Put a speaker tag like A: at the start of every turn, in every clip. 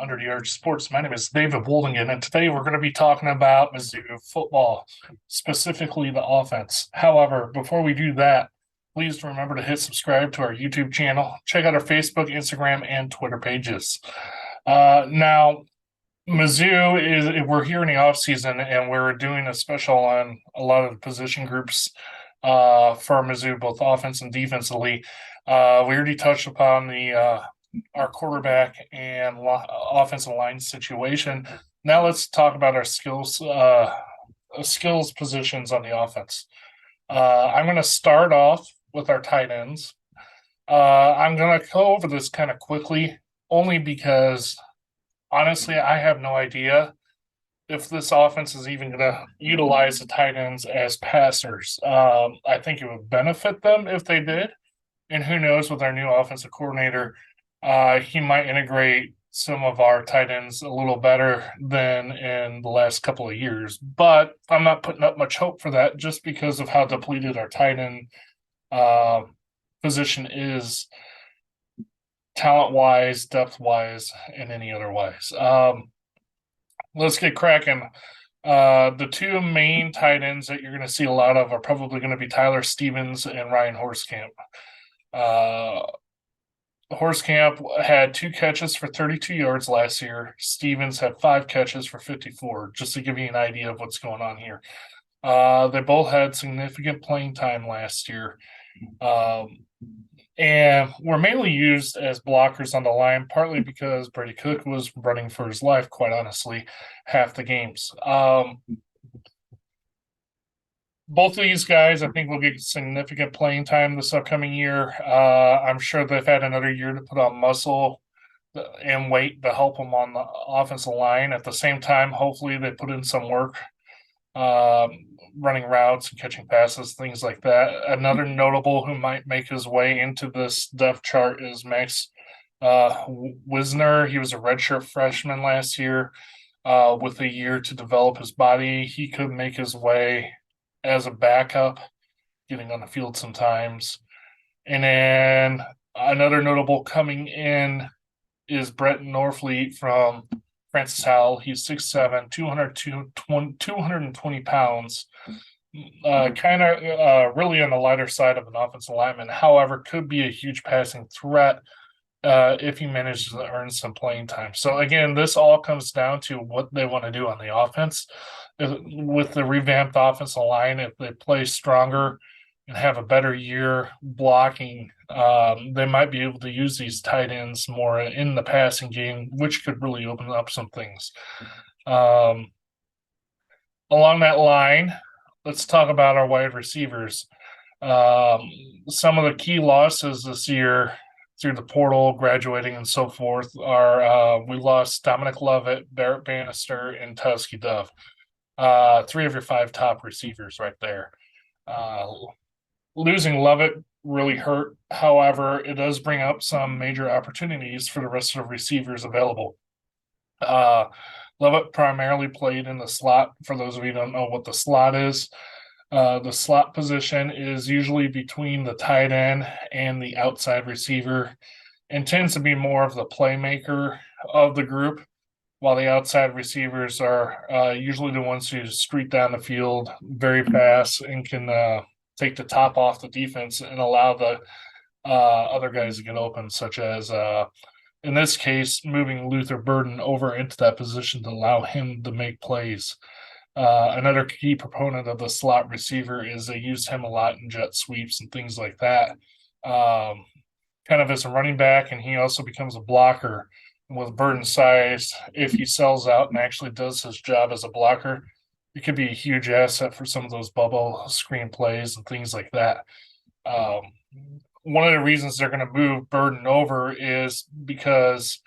A: 100 Yard Sports. My name is David Woldingen, and today we're going to be talking about Mizzou football, specifically the offense. However, before we do that, please remember to hit subscribe to our YouTube channel. Check out our Facebook, Instagram, and Twitter pages. Now, Mizzou we're here in the off season, and we're doing a special on a lot of the position groups for Mizzou, both offense and defensively. We already touched upon the our quarterback and offensive line situation. Now let's talk about our skills positions on the offense. I'm going to start off with our tight ends. I'm going to go over this kind of quickly, only because honestly, I have no idea if this offense is even going to utilize the tight ends as passers. I think it would benefit them if they did. And who knows, with our new offensive coordinator, he might integrate some of our tight ends a little better than in the last couple of years. But I'm not putting up much hope for that just because of how depleted our tight end position is talent-wise, depth-wise, and any other wise. Let's get cracking. The two main tight ends that you're going to see a lot of are probably going to be Tyler Stevens and Ryan Horskamp. Horskamp had 2 catches for 32 yards last year. Stevens had 5 catches for 54, just to give you an idea of what's going on here. They both had significant playing time last year. And were mainly used as blockers on the line, partly because Brady Cook was running for his life, quite honestly, half the games. Both of these guys, I think, will get significant playing time this upcoming year. I'm sure they've had another year to put on muscle and weight to help them on the offensive line. At the same time, hopefully they put in some work running routes and catching passes, things like that. Another notable who might make his way into this depth chart is Max Wisner. He was a redshirt freshman last year with a year to develop his body. He could make his way as a backup, getting on the field sometimes. And then another notable coming in is Brett Norfleet from Francis Howell. He's 6'7", 220 pounds. Kind of really on the lighter side of an offensive lineman. However, could be a huge passing threat if he manages to earn some playing time. So again, this all comes down to what they want to do on the offense. With the revamped offensive line, if they play stronger and have a better year blocking, they might be able to use these tight ends more in the passing game, which could really open up some things. Along that line, let's talk about our wide receivers. Some of the key losses this year through the portal, graduating, and so forth are we lost Dominic Lovett, Barrett Bannister, and Tusky Dove. 3 of your 5 top receivers right there. Losing Lovett really hurt. However, it does bring up some major opportunities for the rest of the receivers available. Lovett primarily played in the slot. For those of you who don't know what the slot is, the slot position is usually between the tight end and the outside receiver and tends to be more of the playmaker of the group, while the outside receivers are usually the ones who streak down the field very fast and can take the top off the defense and allow the other guys to get open, such as, in this case, moving Luther Burden over into that position to allow him to make plays. Another key proponent of the slot receiver is they use him a lot in jet sweeps and things like that, kind of as a running back, and he also becomes a blocker. With Burden's size, if he sells out and actually does his job as a blocker, it could be a huge asset for some of those bubble screen plays and things like that. One of the reasons they're going to move Burden over is because,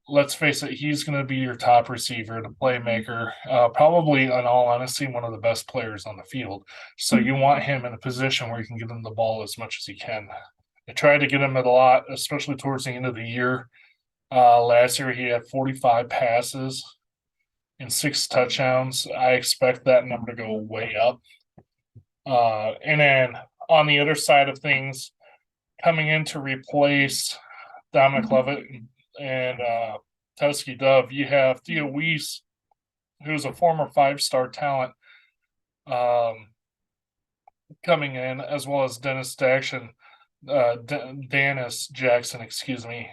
A: let's face it, he's going to be your top receiver, the playmaker, probably, in all honesty, one of the best players on the field. So you want him in a position where you can get him the ball as much as he can. I tried to get him at a lot, especially towards the end of the year. Last year, he had 45 passes and 6 touchdowns. I expect that number to go way up. And then on the other side of things, coming in to replace Dominic Lovett and Tusky Dove. You have Theo Weiss, who's a former 5-star talent, coming in, as well as Dennis Jackson, excuse me,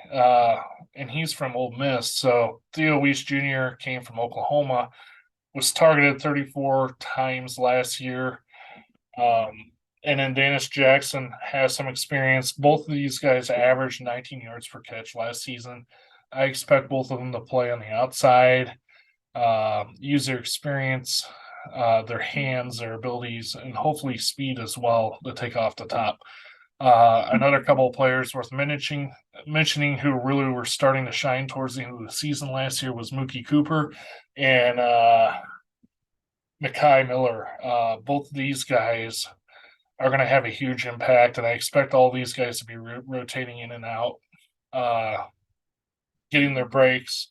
A: and he's from Ole Miss. So Theo Weiss Jr. came from Oklahoma, was targeted 34 times last year. And then Dennis Jackson has some experience. Both of these guys averaged 19 yards per catch last season. I expect both of them to play on the outside, use their experience, their hands, their abilities, and hopefully speed as well to take off the top. Another couple of players worth mentioning who really were starting to shine towards the end of the season last year was Mookie Cooper and Mekhi Miller. Both of these guys are going to have a huge impact, and I expect all these guys to be rotating in and out, getting their breaks.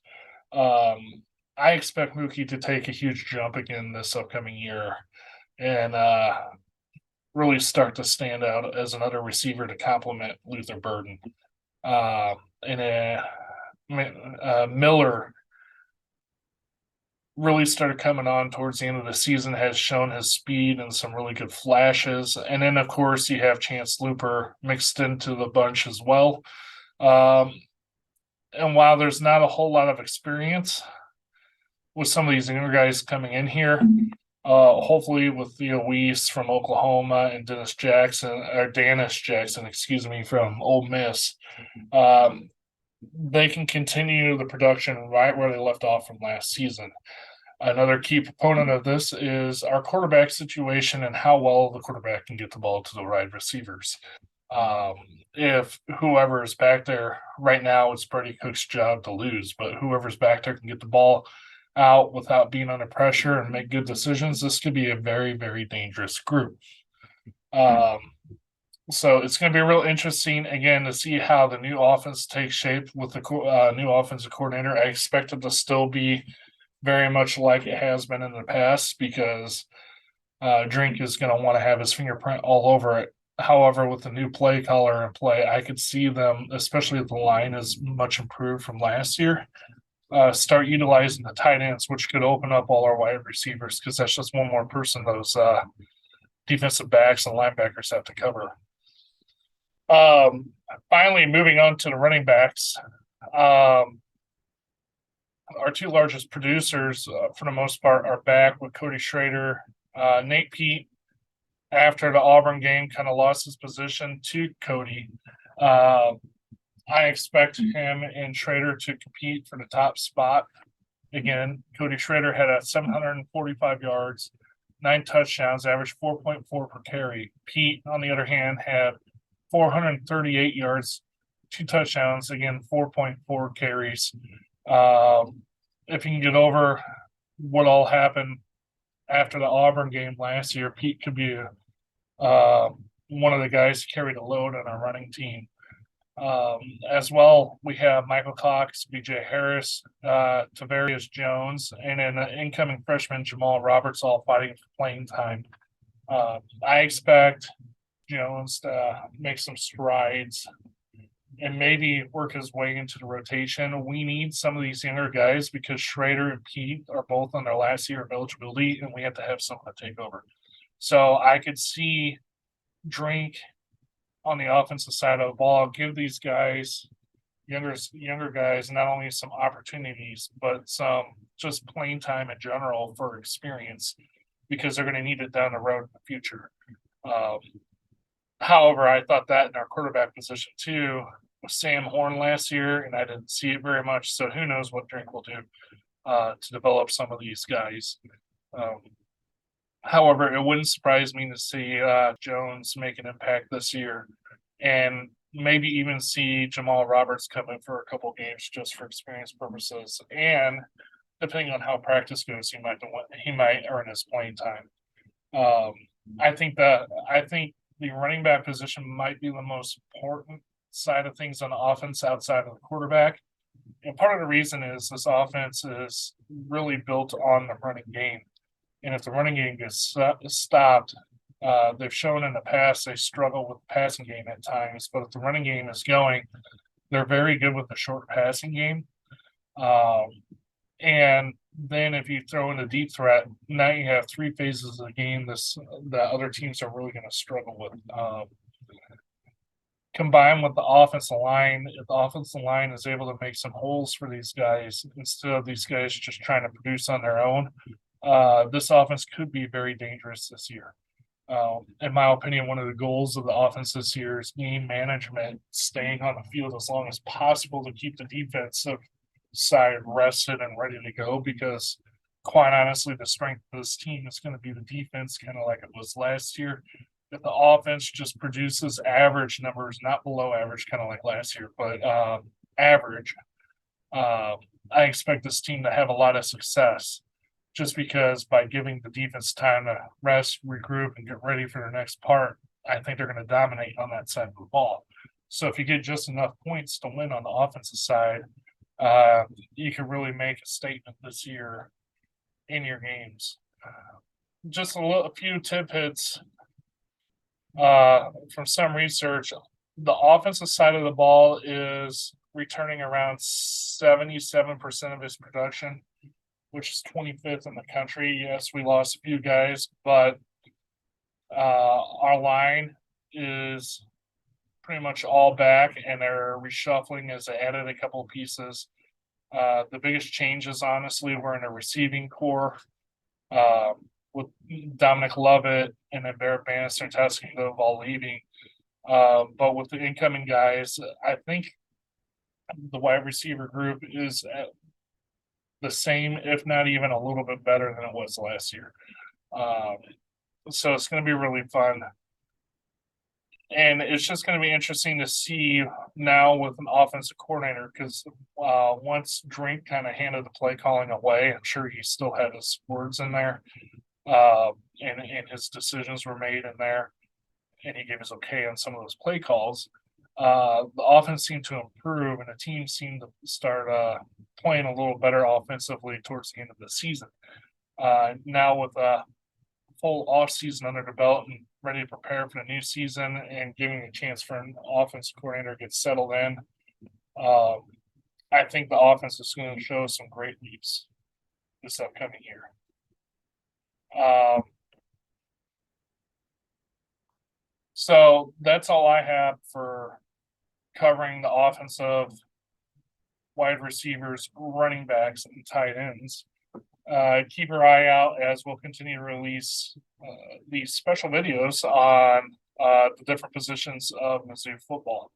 A: I expect Mookie to take a huge jump again this upcoming year and really start to stand out as another receiver to complement Luther Burden. Miller really started coming on towards the end of the season, has shown his speed and some really good flashes. And then, of course, you have Chance Looper mixed into the bunch as well. And while there's not a whole lot of experience with some of these younger guys coming in here, hopefully with Theo Weiss from Oklahoma and Dennis Jackson, excuse me, from Ole Miss, they can continue the production right where they left off from last season. Another key proponent of this is our quarterback situation and how well the quarterback can get the ball to the wide receivers. If whoever is back there right now, it's Brady Cook's job to lose, but whoever's back there can get the ball out without being under pressure and make good decisions, this could be a very, very dangerous group. So it's going to be real interesting, again, to see how the new offense takes shape with the new offensive coordinator. I expect it to still be very much like it has been in the past because Drink is going to want to have his fingerprint all over it. However, with the new play caller in play, I could see them, especially if the line is much improved from last year, start utilizing the tight ends, which could open up all our wide receivers because that's just one more person those defensive backs and linebackers have to cover. Finally, moving on to the running backs. Our two largest producers, for the most part, are back with Cody Schrader. Nate Pete, after the Auburn game, kind of lost his position to Cody. I expect him and Schrader to compete for the top spot. Again, Cody Schrader had 745 yards, 9 touchdowns, averaged 4.4 per carry. Pete, on the other hand, had 438 yards, 2 touchdowns, again, 4.4 carries. If you can get over what all happened after the Auburn game last year, Pete could be one of the guys who carried a load on our running team. As well, we have Michael Cox, BJ Harris, Tavarius Jones, and an incoming freshman, Jamal Roberts, all fighting for playing time. I expect Jones to make some strides and maybe work his way into the rotation. We need some of these younger guys because Schrader and Pete are both on their last year of eligibility, and we have to have someone to take over. So I could see Drink on the offensive side of the ball give these guys, younger guys, not only some opportunities, but some just playing time in general for experience because they're going to need it down the road in the future. However, I thought that in our quarterback position too with Sam Horn last year, and I didn't see it very much. So who knows what Drink will do to develop some of these guys. However, it wouldn't surprise me to see Jones make an impact this year and maybe even see Jamal Roberts come in for a couple of games just for experience purposes. And depending on how practice goes, he might earn his playing time. I think the running back position might be the most important side of things on the offense outside of the quarterback. And part of the reason is this offense is really built on the running game. And if the running game gets stopped, they've shown in the past they struggle with the passing game at times. But if the running game is going, they're very good with the short passing game. And then if you throw in a deep threat, now you have three phases of the game that other teams are really going to struggle with. Combined with the offensive line, if the offensive line is able to make some holes for these guys instead of these guys just trying to produce on their own, this offense could be very dangerous this year. In my opinion, one of the goals of the offense this year is game management, staying on the field as long as possible to keep the defensive side rested and ready to go. Because, quite honestly, the strength of this team is going to be the defense, kind of like it was last year. If the offense just produces average numbers, not below average, kind of like last year, but average, I expect this team to have a lot of success just because by giving the defense time to rest, regroup, and get ready for their next part, I think they're going to dominate on that side of the ball. So if you get just enough points to win on the offensive side, you can really make a statement this year in your games. Just a few tidbits from some research. The offensive side of the ball is returning around 77% of his production, which is 25th in the country. Yes, we lost a few guys, but our line is pretty much all back, and they're reshuffling as they added a couple of pieces. The biggest changes, honestly, were in the receiving core with Dominic Lovett and then Barrett Bannister and Tuscany all leaving. But with the incoming guys, I think the wide receiver group is the same, if not even a little bit better than it was last year. So it's going to be really fun. And it's just going to be interesting to see now with an offensive coordinator because once Drink kind of handed the play calling away, I'm sure he still had his words in there, and his decisions were made in there, and he gave his okay on some of those play calls. The offense seemed to improve, and the team seemed to start playing a little better offensively towards the end of the season. Now with a full off season under the belt and ready to prepare for the new season and giving a chance for an offensive coordinator to get settled in, I think the offense is going to show some great leaps this upcoming year. So that's all I have for covering the offensive, wide receivers, running backs, and tight ends. Keep your eye out as we'll continue to release these special videos on the different positions of Mizzou football.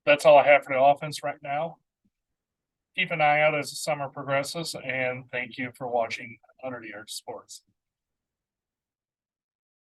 A: That's all I have for the offense right now. Keep an eye out as the summer progresses, and thank you for watching Under the Arch Sports.